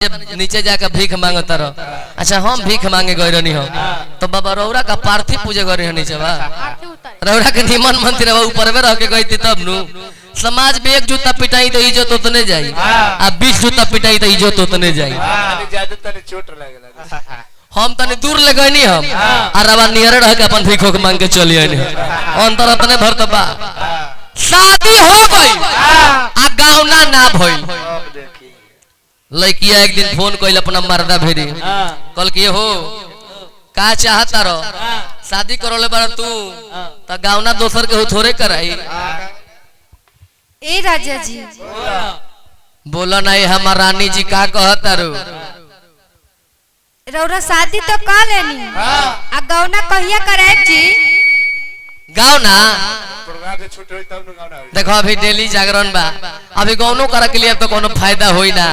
जब नीचे जाकर भीख मांगता रहो। अच्छा हम भीख मांगे गए रहनी हो तो बाबा रौरा का पार्थिव पूजे गए रहनी बा रौरा के निमन मंत्री ऊपर में रह के गई थी तब नु समाज में एक जूता पिटाई तो इज्जत उतने जाई आ 20 जूता पिटाई तो इज्जत उतने जाई। हम तने दूर ले गए नहीं हम और रवा नियर रह के अपन भीखो के मांग के चलिए अंतर अपने भर तो बा शादी हो गई आ गावना ना भइल। लड़किया एक दिन फोन कइल अपना मर्दा भेरी कल के हो का चाहता रो शादी करोले बार तू त गावना दोसर के हो थोड़े कराई। ए राजा जी बोला नहीं हमार रानी जी का कहता रो रौरा शादी तो कर लेनी आ गौना कहिया कराएब जी। गावना देखो अभी डेली जागरण बा अभी गौनो करे के लिए तो कोनो फायदा होई ना।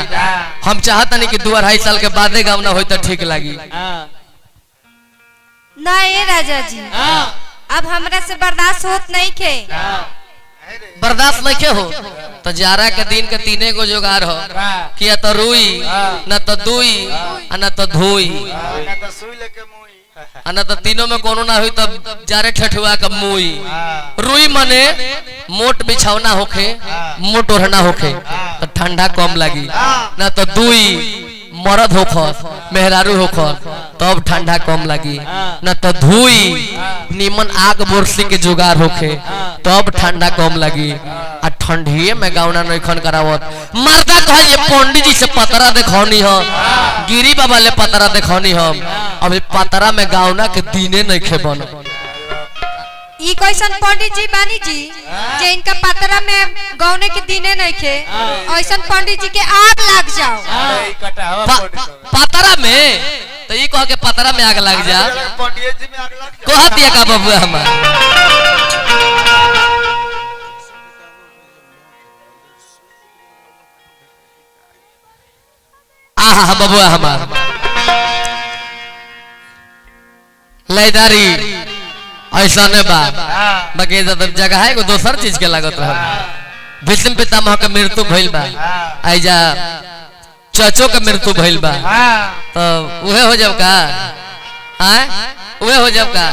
हम चाहता नहीं कि 2-2.5 साल के बाद गावना होई तो ठीक लगी ना। ए राजा जी अब हमरा से बर्दाश्त होत नहीं खे। बर्दाश्त नहीं के हो तो जारा के दिन के तीने गो जोगार हो किया तो रुई न तो दुई न तो धोई न तो तीनों में कोनो ना हुई तब जारे ठठुआ का मुई। रुई मने मोट बिछौना होखे मोट ओढ़ना होखे तो ठंडा कम लगी न तो दुई मरद होखस मेहरारू होखस तब ठंडा कम लगी न तो धुई निमन आग बोरसी के जुगार होखे तब ठंडा कम लगी आ ठंडिये में गावना नइखन करावत। मर्दा कहे पंडित जी से पतरा देखौनी हो गिरी बाबा ले पतरा देखौनी हम अभी पतरा में गावना के दीने नइखे बन। ई कैसन पंडित जी बानी जी जे इनका पतरा में गौने के दिने नहीं खे ऐसन पंडित जी के आग लग जाओ पतरा में तो ई कह के पतरा में आग लग जा कह दिया का बबुआ हमार आहा बबुआ हमार लैदारी ऐसा ने बा बाकी जगह है को दोसर चीज के लागत रहा। भीष्म पितामह के मृत्यु भइल बा आइजा चचो के मृत्यु भइल बा तो उहे हो जब का आए उहे हो जब का।